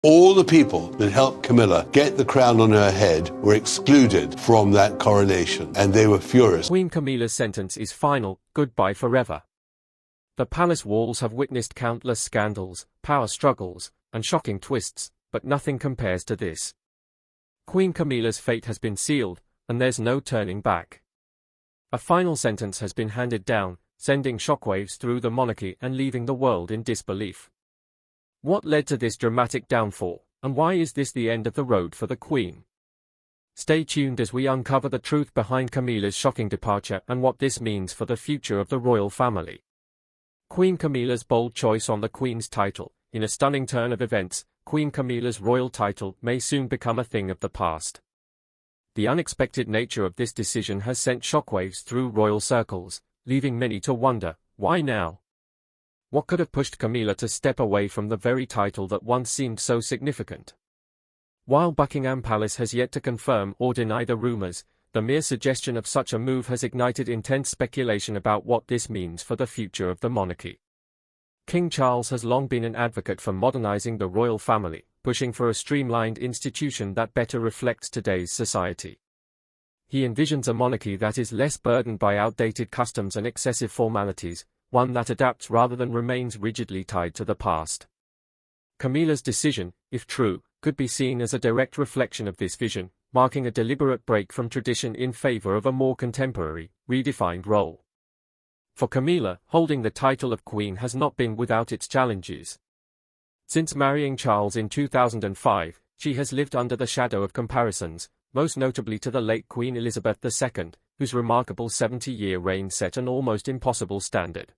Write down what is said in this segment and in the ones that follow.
All the people that helped Camilla get the crown on her head were excluded from that coronation, and they were furious. Queen Camilla's sentence is final, goodbye forever. The palace walls have witnessed countless scandals, power struggles, and shocking twists, but nothing compares to this. Queen Camilla's fate has been sealed, and there's no turning back. A final sentence has been handed down, sending shockwaves through the monarchy and leaving the world in disbelief. What led to this dramatic downfall, and why is this the end of the road for the Queen? Stay tuned as we uncover the truth behind Camilla's shocking departure and what this means for the future of the royal family. Queen Camilla's bold choice on the Queen's title. In a stunning turn of events, Queen Camilla's royal title may soon become a thing of the past. The unexpected nature of this decision has sent shockwaves through royal circles, leaving many to wonder, why now? What could have pushed Camilla to step away from the very title that once seemed so significant? While Buckingham Palace has yet to confirm or deny the rumors, the mere suggestion of such a move has ignited intense speculation about what this means for the future of the monarchy. King Charles has long been an advocate for modernizing the royal family, pushing for a streamlined institution that better reflects today's society. He envisions a monarchy that is less burdened by outdated customs and excessive formalities, one that adapts rather than remains rigidly tied to the past. Camilla's decision, if true, could be seen as a direct reflection of this vision, marking a deliberate break from tradition in favor of a more contemporary, redefined role. For Camilla, holding the title of Queen has not been without its challenges. Since marrying Charles in 2005, she has lived under the shadow of comparisons, most notably to the late Queen Elizabeth II, whose remarkable 70-year reign set an almost impossible standard.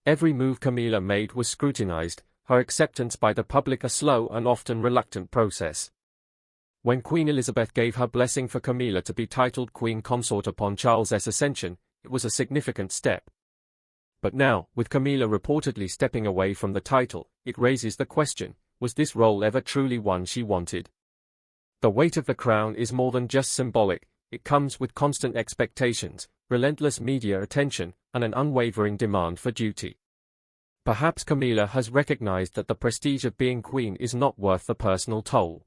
Every move Camilla made was scrutinized, her acceptance by the public a slow and often reluctant process. When Queen Elizabeth gave her blessing for Camilla to be titled Queen Consort upon Charles's ascension, it was a significant step. But now, with Camilla reportedly stepping away from the title, it raises the question, was this role ever truly one she wanted? The weight of the crown is more than just symbolic, it comes with constant expectations, relentless media attention, and an unwavering demand for duty. Perhaps Camilla has recognized that the prestige of being queen is not worth the personal toll.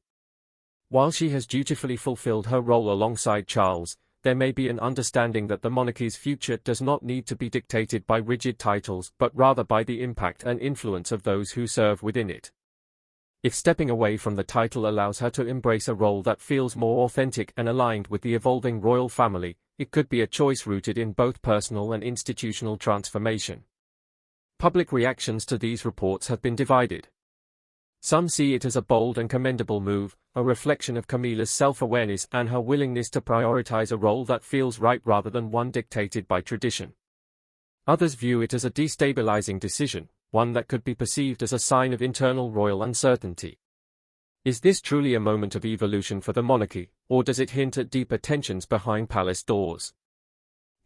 While she has dutifully fulfilled her role alongside Charles, there may be an understanding that the monarchy's future does not need to be dictated by rigid titles but rather by the impact and influence of those who serve within it. If stepping away from the title allows her to embrace a role that feels more authentic and aligned with the evolving royal family, it could be a choice rooted in both personal and institutional transformation. Public reactions to these reports have been divided. Some see it as a bold and commendable move, a reflection of Camilla's self-awareness and her willingness to prioritize a role that feels right rather than one dictated by tradition. Others view it as a destabilizing decision, one that could be perceived as a sign of internal royal uncertainty. Is this truly a moment of evolution for the monarchy, or does it hint at deeper tensions behind palace doors?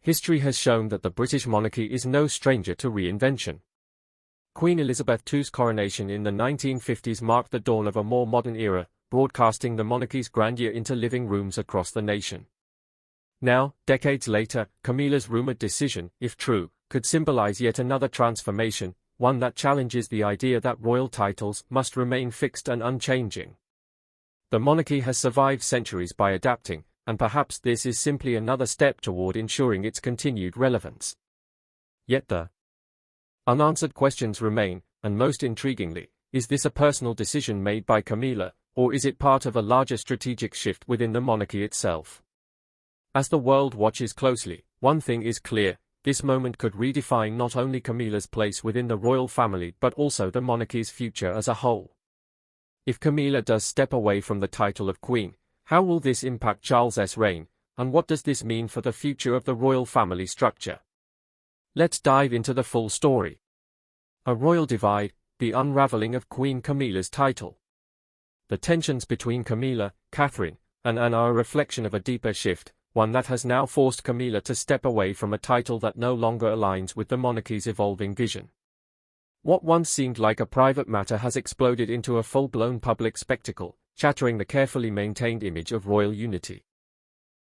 History has shown that the British monarchy is no stranger to reinvention. Queen Elizabeth II's coronation in the 1950s marked the dawn of a more modern era, broadcasting the monarchy's grandeur into living rooms across the nation. Now, decades later, Camilla's rumored decision, if true, could symbolize yet another transformation, one that challenges the idea that royal titles must remain fixed and unchanging. The monarchy has survived centuries by adapting, and perhaps this is simply another step toward ensuring its continued relevance. Yet the unanswered questions remain, and most intriguingly, is this a personal decision made by Camilla, or is it part of a larger strategic shift within the monarchy itself? As the world watches closely, one thing is clear, this moment could redefine not only Camilla's place within the royal family but also the monarchy's future as a whole. If Camilla does step away from the title of queen, how will this impact Charles's reign, and what does this mean for the future of the royal family structure? Let's dive into the full story. A royal divide, the unraveling of Queen Camilla's title. The tensions between Camilla, Catherine, and Anne are a reflection of a deeper shift, one that has now forced Camilla to step away from a title that no longer aligns with the monarchy's evolving vision. What once seemed like a private matter has exploded into a full-blown public spectacle, shattering the carefully maintained image of royal unity.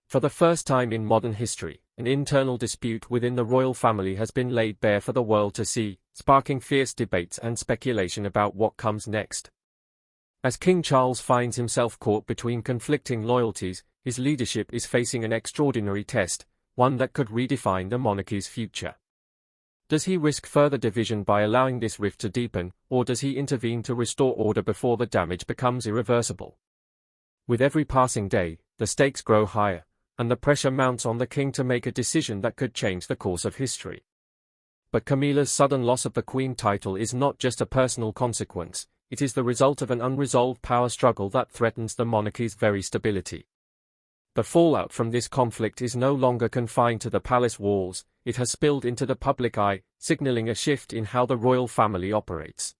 For the first time in modern history, an internal dispute within the royal family has been laid bare for the world to see, sparking fierce debates and speculation about what comes next. As King Charles finds himself caught between conflicting loyalties, his leadership is facing an extraordinary test, one that could redefine the monarchy's future. Does he risk further division by allowing this rift to deepen, or does he intervene to restore order before the damage becomes irreversible? With every passing day, the stakes grow higher, and the pressure mounts on the king to make a decision that could change the course of history. But Camilla's sudden loss of the Queen title is not just a personal consequence, it is the result of an unresolved power struggle that threatens the monarchy's very stability. The fallout from this conflict is no longer confined to the palace walls, it has spilled into the public eye, signaling a shift in how the royal family operates.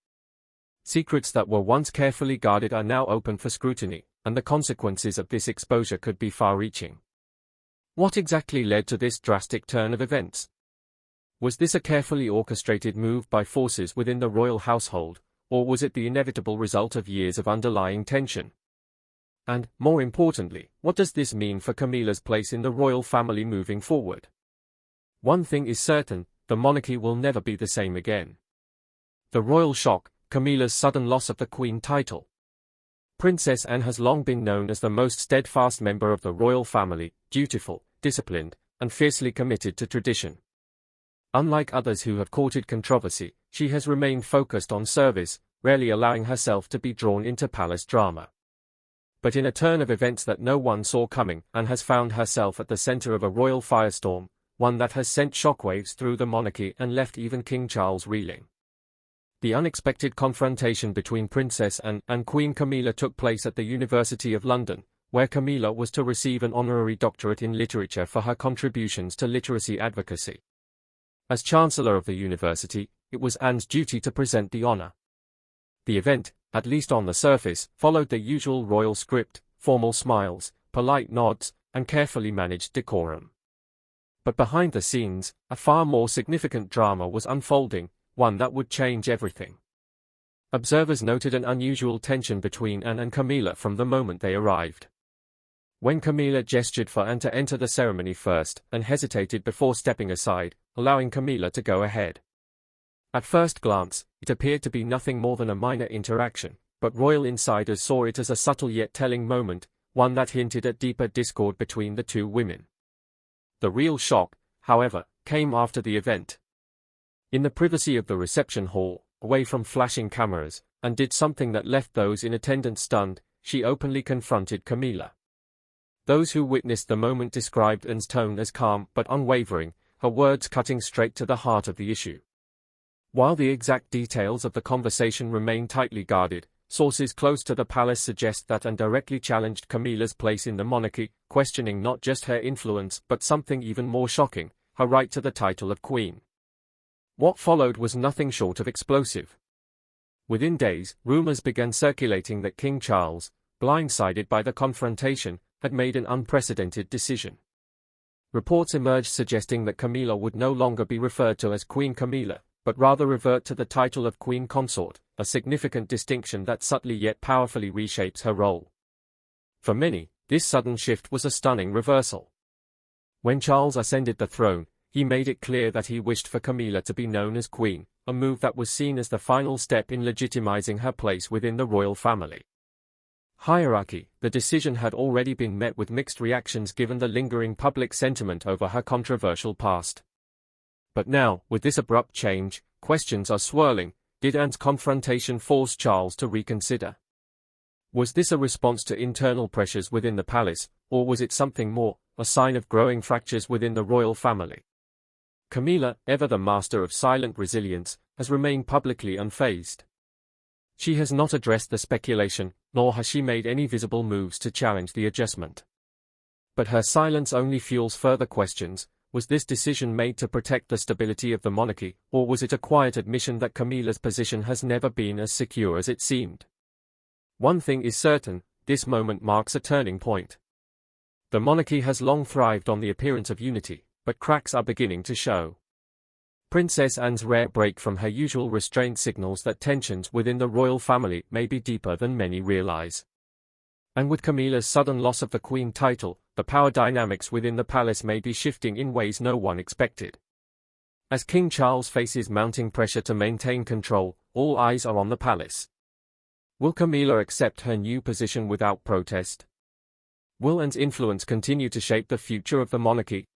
Secrets that were once carefully guarded are now open for scrutiny, and the consequences of this exposure could be far-reaching. What exactly led to this drastic turn of events? Was this a carefully orchestrated move by forces within the royal household, or was it the inevitable result of years of underlying tension? And, more importantly, what does this mean for Camilla's place in the royal family moving forward? One thing is certain, the monarchy will never be the same again. The royal shock, Camilla's sudden loss of the Queen title. Princess Anne has long been known as the most steadfast member of the royal family, dutiful, disciplined, and fiercely committed to tradition. Unlike others who have courted controversy, she has remained focused on service, rarely allowing herself to be drawn into palace drama. But in a turn of events that no one saw coming, Anne has found herself at the center of a royal firestorm, one that has sent shockwaves through the monarchy and left even King Charles reeling. The unexpected confrontation between Princess Anne and Queen Camilla took place at the University of London, where Camilla was to receive an honorary doctorate in literature for her contributions to literacy advocacy. As Chancellor of the university, it was Anne's duty to present the honor. The event, at least on the surface, followed the usual royal script: formal smiles, polite nods, and carefully managed decorum. But behind the scenes, a far more significant drama was unfolding, one that would change everything. Observers noted an unusual tension between Anne and Camilla from the moment they arrived. When Camilla gestured for Anne to enter the ceremony first, Anne hesitated before stepping aside, allowing Camilla to go ahead. At first glance, it appeared to be nothing more than a minor interaction, but royal insiders saw it as a subtle yet telling moment, one that hinted at deeper discord between the two women. The real shock, however, came after the event. In the privacy of the reception hall, away from flashing cameras, Anne did something that left those in attendance stunned: she openly confronted Camilla. Those who witnessed the moment described Anne's tone as calm but unwavering, her words cutting straight to the heart of the issue. While the exact details of the conversation remain tightly guarded, sources close to the palace suggest that Anne directly challenged Camilla's place in the monarchy, questioning not just her influence but something even more shocking: her right to the title of queen. What followed was nothing short of explosive. Within days, rumors began circulating that King Charles, blindsided by the confrontation, had made an unprecedented decision. Reports emerged suggesting that Camilla would no longer be referred to as Queen Camilla, but rather revert to the title of Queen Consort, a significant distinction that subtly yet powerfully reshapes her role. For many, this sudden shift was a stunning reversal. When Charles ascended the throne, he made it clear that he wished for Camilla to be known as Queen, a move that was seen as the final step in legitimizing her place within the royal family. Hierarchy: the decision had already been met with mixed reactions given the lingering public sentiment over her controversial past. But now, with this abrupt change, questions are swirling: did Anne's confrontation force Charles to reconsider? Was this a response to internal pressures within the palace, or was it something more, a sign of growing fractures within the royal family? Camilla, ever the master of silent resilience, has remained publicly unfazed. She has not addressed the speculation, nor has she made any visible moves to challenge the adjustment. But her silence only fuels further questions: was this decision made to protect the stability of the monarchy, or was it a quiet admission that Camilla's position has never been as secure as it seemed? One thing is certain: this moment marks a turning point. The monarchy has long thrived on the appearance of unity, but cracks are beginning to show. Princess Anne's rare break from her usual restraint signals that tensions within the royal family may be deeper than many realize. And with Camilla's sudden loss of the Queen title, the power dynamics within the palace may be shifting in ways no one expected. As King Charles faces mounting pressure to maintain control, all eyes are on the palace. Will Camilla accept her new position without protest? Will Anne's influence continue to shape the future of the monarchy?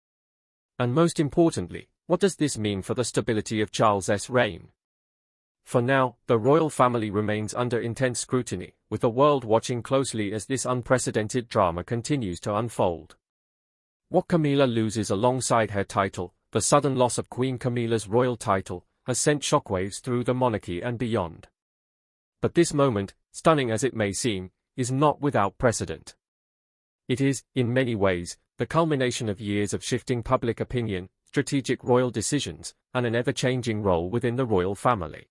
And most importantly, what does this mean for the stability of Charles's reign? For now, the royal family remains under intense scrutiny, with the world watching closely as this unprecedented drama continues to unfold. What Camilla loses alongside her title, the sudden loss of Queen Camilla's royal title, has sent shockwaves through the monarchy and beyond. But this moment, stunning as it may seem, is not without precedent. It is, in many ways, the culmination of years of shifting public opinion, strategic royal decisions, and an ever-changing role within the royal family.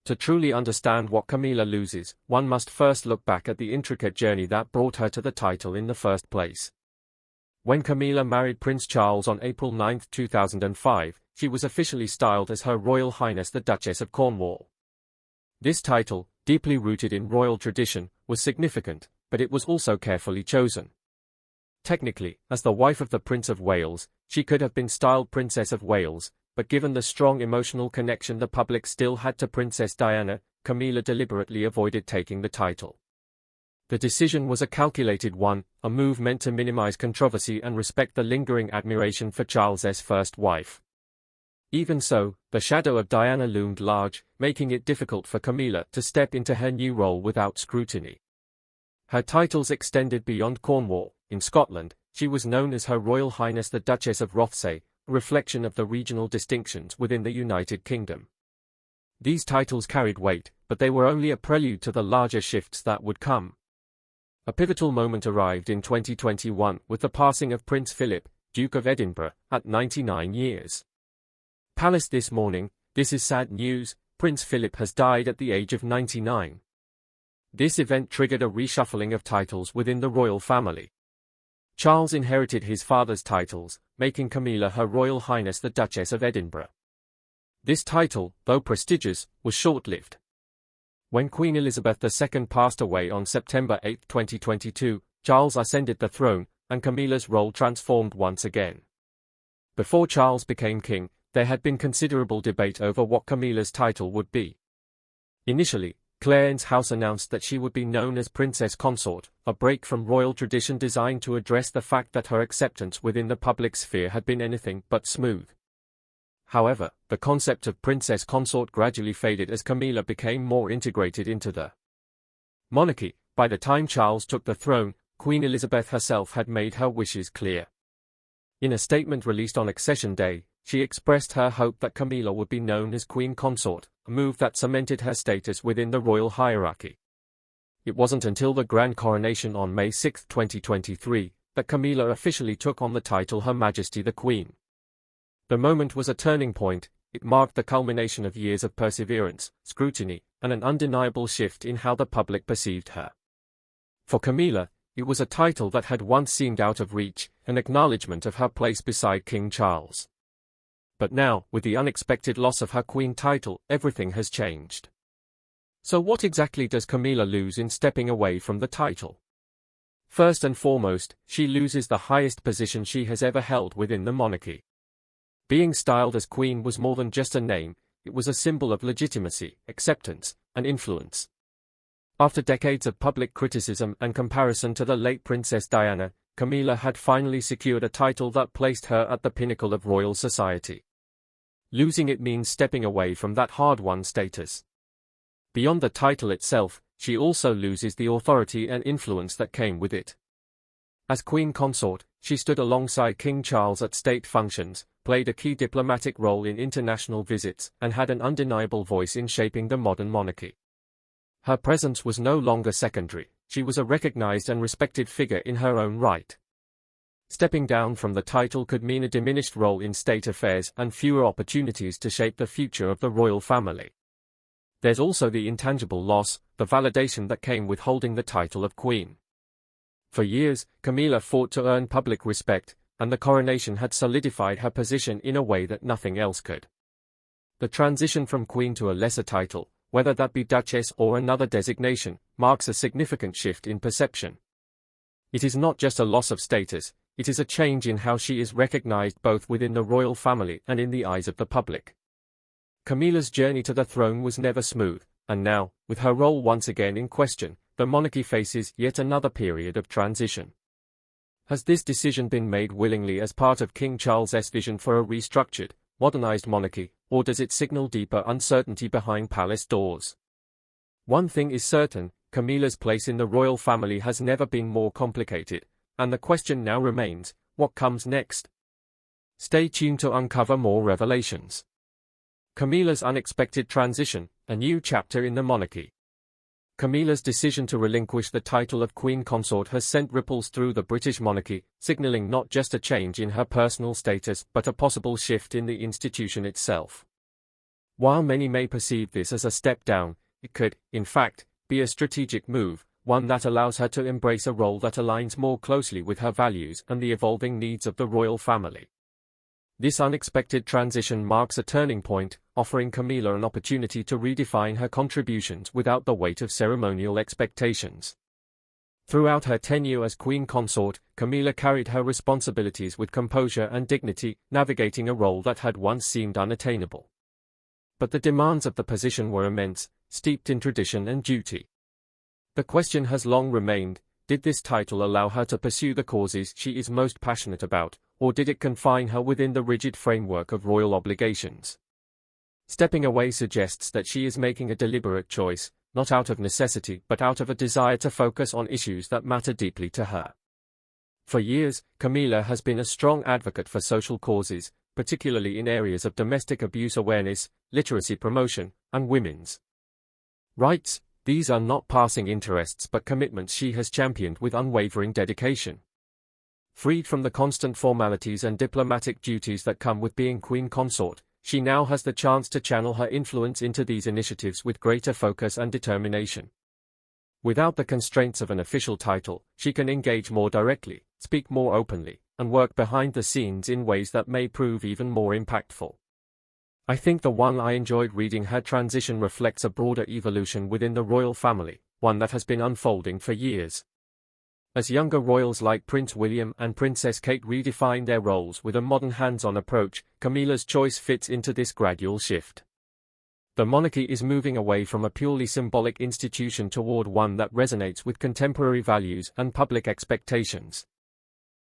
To truly understand what Camilla loses, one must first look back at the intricate journey that brought her to the title in the first place. When Camilla married Prince Charles on April 9, 2005, she was officially styled as Her Royal Highness the Duchess of Cornwall. This title, deeply rooted in royal tradition, was significant, but it was also carefully chosen. Technically, as the wife of the Prince of Wales, she could have been styled Princess of Wales, but given the strong emotional connection the public still had to Princess Diana, Camilla deliberately avoided taking the title. The decision was a calculated one, a move meant to minimize controversy and respect the lingering admiration for Charles's first wife. Even so, the shadow of Diana loomed large, making it difficult for Camilla to step into her new role without scrutiny. Her titles extended beyond Cornwall. In Scotland, she was known as Her Royal Highness the Duchess of Rothesay, a reflection of the regional distinctions within the United Kingdom. These titles carried weight, but they were only a prelude to the larger shifts that would come. A pivotal moment arrived in 2021 with the passing of Prince Philip, Duke of Edinburgh, at 99 years. Palace this morning, this is sad news, Prince Philip has died at the age of 99. This event triggered a reshuffling of titles within the royal family. Charles inherited his father's titles, making Camilla Her Royal Highness the Duchess of Edinburgh. This title, though prestigious, was short-lived. When Queen Elizabeth II passed away on September 8, 2022, Charles ascended the throne, and Camilla's role transformed once again. Before Charles became king, there had been considerable debate over what Camilla's title would be. Initially, Clarence's house announced that she would be known as Princess Consort, a break from royal tradition designed to address the fact that her acceptance within the public sphere had been anything but smooth. However, the concept of Princess Consort gradually faded as Camilla became more integrated into the monarchy. By the time Charles took the throne, Queen Elizabeth herself had made her wishes clear. In a statement released on accession day, she expressed her hope that Camilla would be known as Queen Consort, a move that cemented her status within the royal hierarchy. It wasn't until the grand coronation on May 6, 2023, that Camilla officially took on the title Her Majesty the Queen. The moment was a turning point. It marked the culmination of years of perseverance, scrutiny, and an undeniable shift in how the public perceived her. For Camilla, it was a title that had once seemed out of reach, an acknowledgement of her place beside King Charles. But now, with the unexpected loss of her queen title, everything has changed. So what exactly does Camilla lose in stepping away from the title? First and foremost, she loses the highest position she has ever held within the monarchy. Being styled as queen was more than just a name, it was a symbol of legitimacy, acceptance, and influence. After decades of public criticism and comparison to the late Princess Diana, Camilla had finally secured a title that placed her at the pinnacle of royal society. Losing it means stepping away from that hard-won status. Beyond the title itself, she also loses the authority and influence that came with it. As Queen Consort, she stood alongside King Charles at state functions, played a key diplomatic role in international visits, and had an undeniable voice in shaping the modern monarchy. Her presence was no longer secondary, she was a recognized and respected figure in her own right. Stepping down from the title could mean a diminished role in state affairs and fewer opportunities to shape the future of the royal family. There's also the intangible loss, the validation that came with holding the title of queen. For years, Camilla fought to earn public respect, and the coronation had solidified her position in a way that nothing else could. The transition from queen to a lesser title, whether that be duchess or another designation, marks a significant shift in perception. It is not just a loss of status, it is a change in how she is recognized both within the royal family and in the eyes of the public. Camilla's journey to the throne was never smooth, And now, with her role once again in question, the monarchy faces yet another period of transition. Has this decision been made willingly as part of King Charles's vision for a restructured, modernized monarchy, or does it signal deeper uncertainty behind palace doors? One thing is certain, Camilla's place in the royal family has never been more complicated, and the question now remains, what comes next? Stay tuned to uncover more revelations. Camilla's unexpected transition, a new chapter in the monarchy. Camilla's decision to relinquish the title of Queen Consort has sent ripples through the British monarchy, signaling not just a change in her personal status but a possible shift in the institution itself. While many may perceive this as a step down, it could, in fact, be a strategic move, one that allows her to embrace a role that aligns more closely with her values and the evolving needs of the royal family. This unexpected transition marks a turning point, offering Camilla an opportunity to redefine her contributions without the weight of ceremonial expectations. Throughout her tenure as Queen Consort, Camilla carried her responsibilities with composure and dignity, navigating a role that had once seemed unattainable. But the demands of the position were immense, steeped in tradition and duty. The question has long remained, did this title allow her to pursue the causes she is most passionate about, or did it confine her within the rigid framework of royal obligations? Stepping away suggests that she is making a deliberate choice, not out of necessity but out of a desire to focus on issues that matter deeply to her. For years, Camilla has been a strong advocate for social causes, particularly in areas of domestic abuse awareness, literacy promotion, and women's rights. These are not passing interests but commitments she has championed with unwavering dedication. Freed from the constant formalities and diplomatic duties that come with being Queen Consort, she now has the chance to channel her influence into these initiatives with greater focus and determination. Without the constraints of an official title, she can engage more directly, speak more openly, and work behind the scenes in ways that may prove even more impactful. I think the one I enjoyed reading her transition reflects a broader evolution within the royal family, one that has been unfolding for years. As younger royals like Prince William and Princess Kate redefine their roles with a modern hands-on approach, Camilla's choice fits into this gradual shift. The monarchy is moving away from a purely symbolic institution toward one that resonates with contemporary values and public expectations.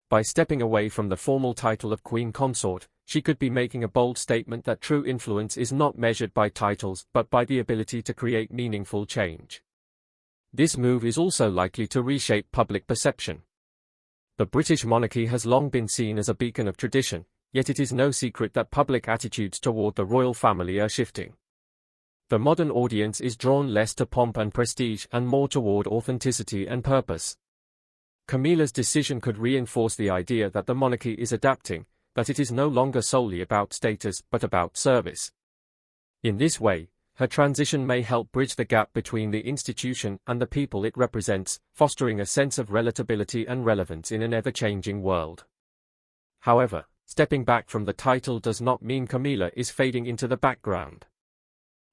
By stepping away from the formal title of Queen Consort, she could be making a bold statement that true influence is not measured by titles but by the ability to create meaningful change. This move is also likely to reshape public perception. The British monarchy has long been seen as a beacon of tradition, yet it is no secret that public attitudes toward the royal family are shifting. The modern audience is drawn less to pomp and prestige and more toward authenticity and purpose. Camilla's decision could reinforce the idea that the monarchy is adapting, that it is no longer solely about status but about service. In this way, her transition may help bridge the gap between the institution and the people it represents, fostering a sense of relatability and relevance in an ever-changing world. However, stepping back from the title does not mean Camilla is fading into the background.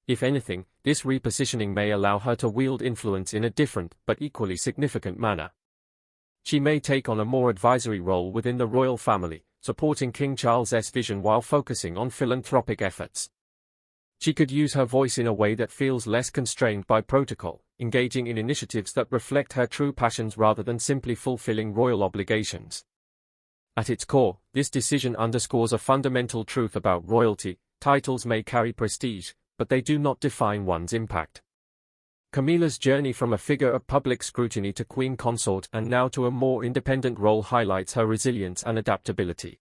If anything, this repositioning may allow her to wield influence in a different but equally significant manner. She may take on a more advisory role within the royal family, supporting King Charles's vision while focusing on philanthropic efforts. She could use her voice in a way that feels less constrained by protocol, engaging in initiatives that reflect her true passions rather than simply fulfilling royal obligations. At its core, this decision underscores a fundamental truth about royalty: titles may carry prestige, but they do not define one's impact. Camilla's journey from a figure of public scrutiny to Queen Consort and now to a more independent role highlights her resilience and adaptability.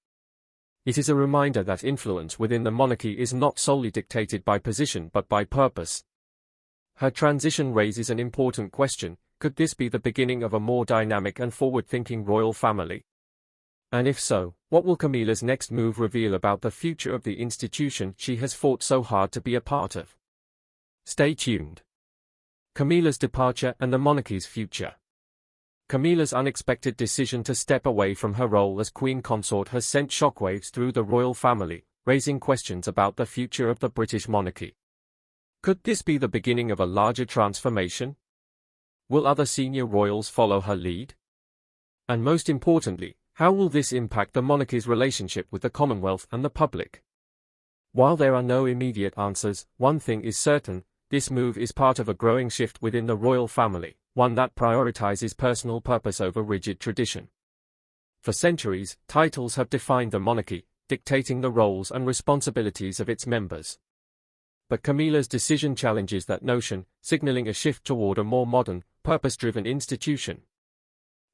It is a reminder that influence within the monarchy is not solely dictated by position but by purpose. Her transition raises an important question: could this be the beginning of a more dynamic and forward-thinking royal family? And if so, what will Camilla's next move reveal about the future of the institution she has fought so hard to be a part of? Stay tuned. Camilla's departure and the monarchy's future. Camilla's unexpected decision to step away from her role as Queen Consort has sent shockwaves through the royal family, raising questions about the future of the British monarchy. Could this be the beginning of a larger transformation? Will other senior royals follow her lead? And most importantly, how will this impact the monarchy's relationship with the Commonwealth and the public? While there are no immediate answers, one thing is certain: This move is part of a growing shift within the royal family, one that prioritizes personal purpose over rigid tradition. For centuries, titles have defined the monarchy, dictating the roles and responsibilities of its members. But Camilla's decision challenges that notion, signaling a shift toward a more modern, purpose-driven institution.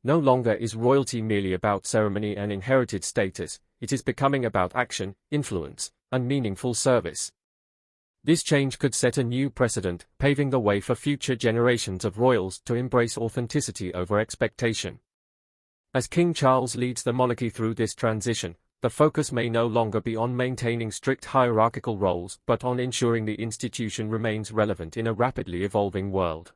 No longer is royalty merely about ceremony and inherited status, it is becoming about action, influence, and meaningful service. This change could set a new precedent, paving the way for future generations of royals to embrace authenticity over expectation. As King Charles leads the monarchy through this transition, the focus may no longer be on maintaining strict hierarchical roles but on ensuring the institution remains relevant in a rapidly evolving world.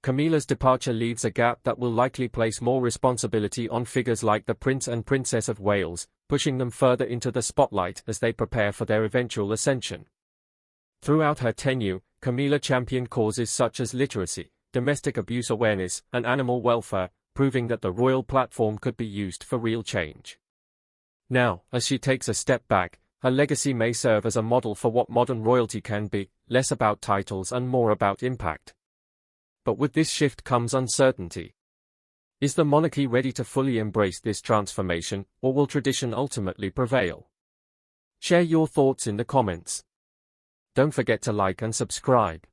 Camilla's departure leaves a gap that will likely place more responsibility on figures like the Prince and Princess of Wales, pushing them further into the spotlight as they prepare for their eventual ascension. Throughout her tenure, Camilla championed causes such as literacy, domestic abuse awareness, and animal welfare, proving that the royal platform could be used for real change. Now, as she takes a step back, her legacy may serve as a model for what modern royalty can be, less about titles and more about impact. But with this shift comes uncertainty. Is the monarchy ready to fully embrace this transformation, or will tradition ultimately prevail? Share your thoughts in the comments. Don't forget to like and subscribe.